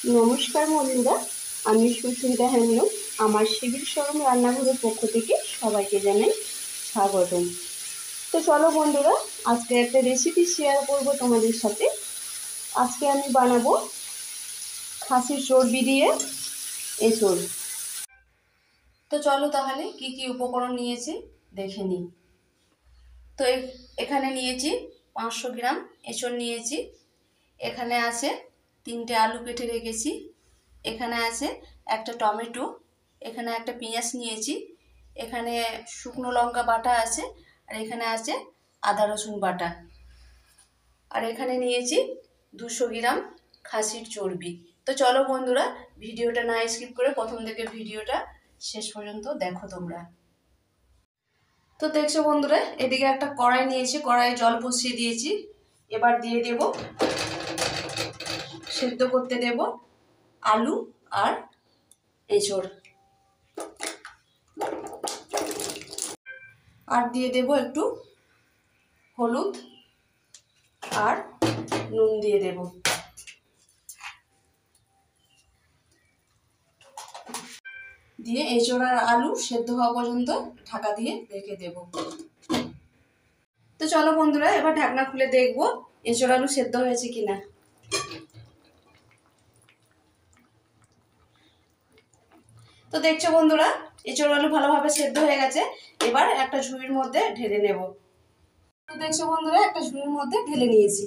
নমস্কার বন্ধুরা, আমি সুস্মিতা হেমব্রম। আমার শিবির শরম রান্নাঘরের পক্ষ থেকে সবাইকে জানাই স্বাগতম। তো চলো বন্ধুরা, আজকে একটা রেসিপি শেয়ার করব তোমাদের সাথে। আজকে আমি বানাবো খাসির চর্বি দিয়ে এঁচোড়। তো চলো তাহলে কি কি উপকরণ নিয়েছি দেখে নিই। তো এখানে নিয়েছি 500 গ্রাম এঁচোড় নিয়েছি। এখানে আছে 3টে আলু কেটে রেখেছি। এখানে আছে একটা টমেটো, এখানে একটা পেঁয়াজ নিয়েছি, এখানে শুকনো লঙ্কা বাটা আছে, আর এখানে আছে আদা রসুন বাটা, আর এখানে নিয়েছি 200 গ্রাম খাসির চর্বি। তো চলো বন্ধুরা, ভিডিওটা না স্কিপ করে প্রথম থেকে ভিডিওটা শেষ পর্যন্ত দেখো তোমরা। তো দেখছো বন্ধুরা, এদিকে একটা কড়াই নিয়েছি, কড়াইয়ে জল বসিয়ে দিয়েছি। এবার দিয়ে দেব, সেদ্ধ করতে দেব আলু আর এঁচোড়, আর দিয়ে দেব একটু হলুদ আর নুন দিয়ে দেব। দিয়ে এঁচোড় আর আলু সেদ্ধ হওয়া পর্যন্ত ঢাকা দিয়ে রেখে দেব। তো চলো বন্ধুরা, এবার ঢাকনা খুলে দেখব এঁচোড় আলু সেদ্ধ হয়েছে কিনা। তো দেখছো বন্ধুরা, এঁচোড় আলু ভালোভাবে সেদ্ধ হয়ে গেছে। এবার একটা ঝুড়ির মধ্যে ঢেলে নেব। তো দেখছো বন্ধুরা, একটা ঝুড়ির মধ্যে ঢেলে নিয়েছি।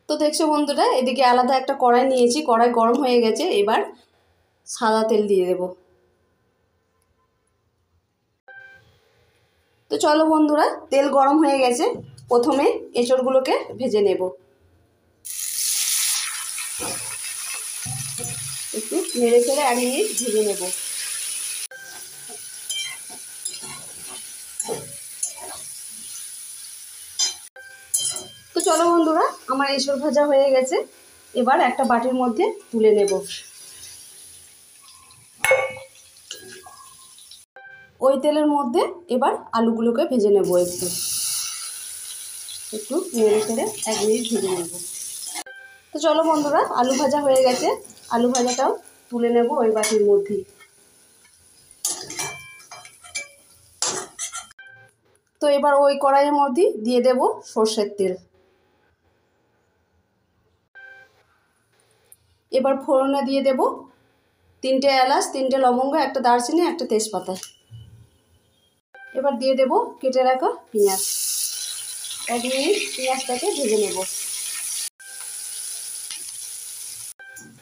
তো দেখছো বন্ধুরা, এদিকে আলাদা একটা কড়াই নিয়েছি, কড়াই গরম হয়ে গেছে। এবার সাদা তেল দিয়ে দেব। তো চলো বন্ধুরা, তেল গরম হয়ে গেছে। প্রথমে এঁচোড়গুলোকে ভেজে নেব। একটু নেড়ে চেড়ে 1 মিনিট ভেজে নেব। তো চলো বন্ধুরা, আমার এঁচোড় ভাজা হয়ে গেছে। এবার একটা বাটির মধ্যে তুলে নেব। ওই তেলের মধ্যে এবার আলুগুলোকে ভেজে নেব। একটু নেড়ে চেড়ে 1 মিনিট ভেজে নেব। তো চলো বন্ধুরা, আলু ভাজা হয়ে গেছে। আলু ভাজাটাও তুলে নেব ওই বাটির মধ্যেই। তো এবার ওই কড়াইয়ের মধ্যে দিয়ে দেব সর্ষের তেল। এবার ফোড়নে দিয়ে দেব 3টে এলাচ, 3টে লবঙ্গ, একটা দারচিনি, একটা তেজপাতা। এবার দিয়ে দেব কেটে রাখা পেঁয়াজ। 1 মিনিট পেঁয়াজটাকে ভেজে নেব।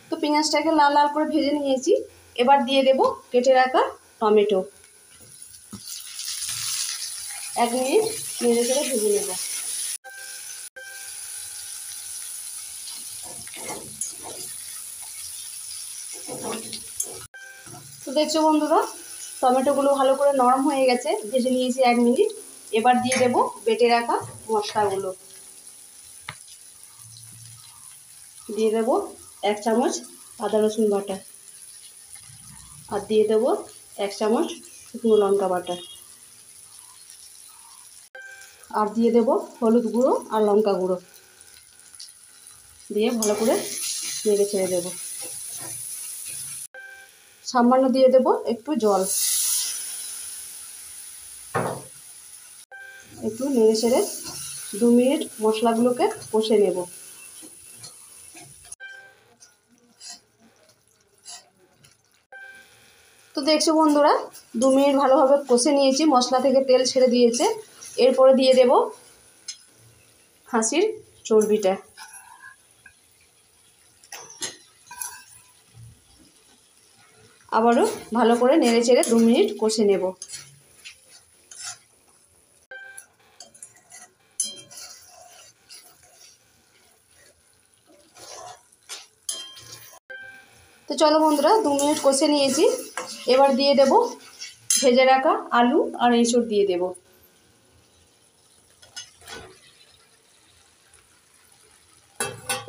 তো পেঁয়াজটাকে লাল লাল করে ভেজে নিয়েছি। এবার দিয়ে দেব কেটে রাখা টমেটো। 1 মিনিট নেড়ে চেড়ে ভেজে নেব। তো দেখছো বন্ধুরা, টমেটোগুলো ভালো করে নরম হয়ে গেছে, ভেজে নিয়েছি 1 মিনিট। এবার দিয়ে দেব বেটে রাখা মশলাগুলো। দিয়ে দেব 1 চামচ আদা রসুন বাটা, আর দিয়ে দেব 1 চামচ শুকনো লঙ্কা বাটা, আর দিয়ে দেব হলুদ গুঁড়ো আর লঙ্কা গুঁড়ো। দিয়ে ভালো করে নেড়ে ছেড়ে দেব। সামান্য দিয়ে দেব একটু জল। একটু নেড়ে ছেড়ে 2 মিনিট মশলাগুলোকে কষে নেব। তো দেখছো বন্ধুরা, 2 মিনিট ভালোভাবে কষে নিয়েছি, মশলা থেকে তেল ছেড়ে দিয়েছে। এরপরে দিয়ে দেব খাসির চর্বিটা। আবারও ভালো করে নেড়ে চেড়ে 2 মিনিট কষে নেব। তো চলো বন্ধুরা, 2 মিনিট কষে নিয়েছি। এবার দিয়ে দেব ভেজে রাখা আলু আর এঁচোড় দিয়ে দেব।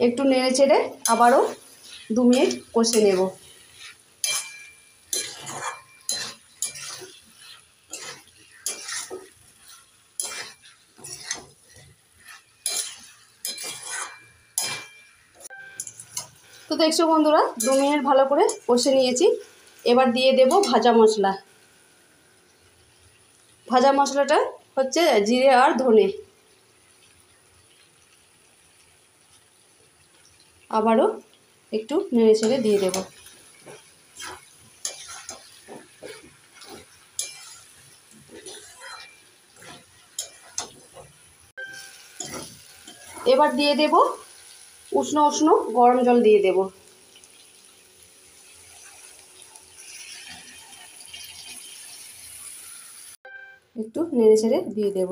একটু নেড়ে চেড়ে আবারও 2 মিনিট কষে নেব। তো দেখছো বন্ধুরা 2 মিনিট ভালো করে কষে নিয়েছি। এবার দিয়ে দেব ভাজা মশলা। ভাজা মশলাটা হচ্ছে জিরে আর ধনে। আবারও একটু নেড়ে ছেড়ে দিয়ে দেব। এবার দিয়ে দেব উষ্ণ উষ্ণ গরম জল দিয়ে দেব। একটু নেড়ে ছেড়ে দিয়ে দেব।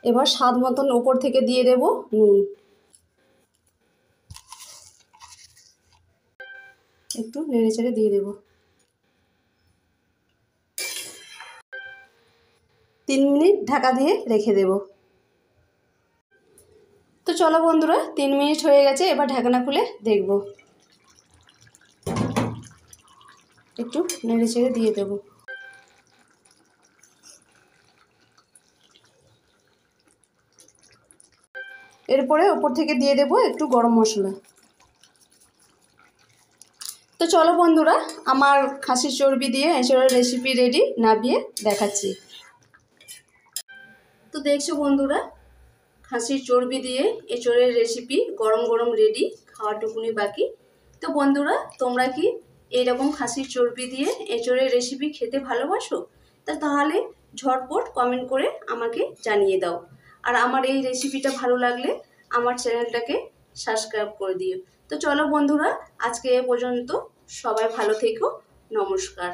এবার স্বাদ মতন উপর থেকে দিয়ে দেব নুন। একটু নেড়ে ছেড়ে দিয়ে দেব। 3 মিনিট ঢাকা দিয়ে রেখে দেব। তো চলো বন্ধুরা 3 মিনিট হয়ে গেছে, এবার ঢাকনা খুলে দেখব। একটু নেড়ে ছেড়ে দিয়ে দেব। এরপরে উপর থেকে দিয়ে দেব একটু গরম মশলা। তো চলো বন্ধুরা, আমার খাসির চর্বি দিয়ে এঁচোড়ের রেসিপি রেডি, নামিয়ে দেখাচ্ছি। তো দেখছো বন্ধুরা, খাসির চর্বি দিয়ে এঁচোড়ের রেসিপি গরম গরম রেডি, খাওয়াটুকুনি বাকি। তো বন্ধুরা, তোমরা কি এইরকম খাসির চর্বি দিয়ে এঁচোড়ের রেসিপি খেতে ভালোবাসো? তাহলে ঝটপট কমেন্ট করে আমাকে জানিয়ে দাও। আর আমার এই রেসিপিটা ভালো লাগলে আমার চ্যানেলটাকে সাবস্ক্রাইব করে দিও। তো চলো বন্ধুরা, আজকে এ পর্যন্ত। সবাই ভালো থেকো। নমস্কার।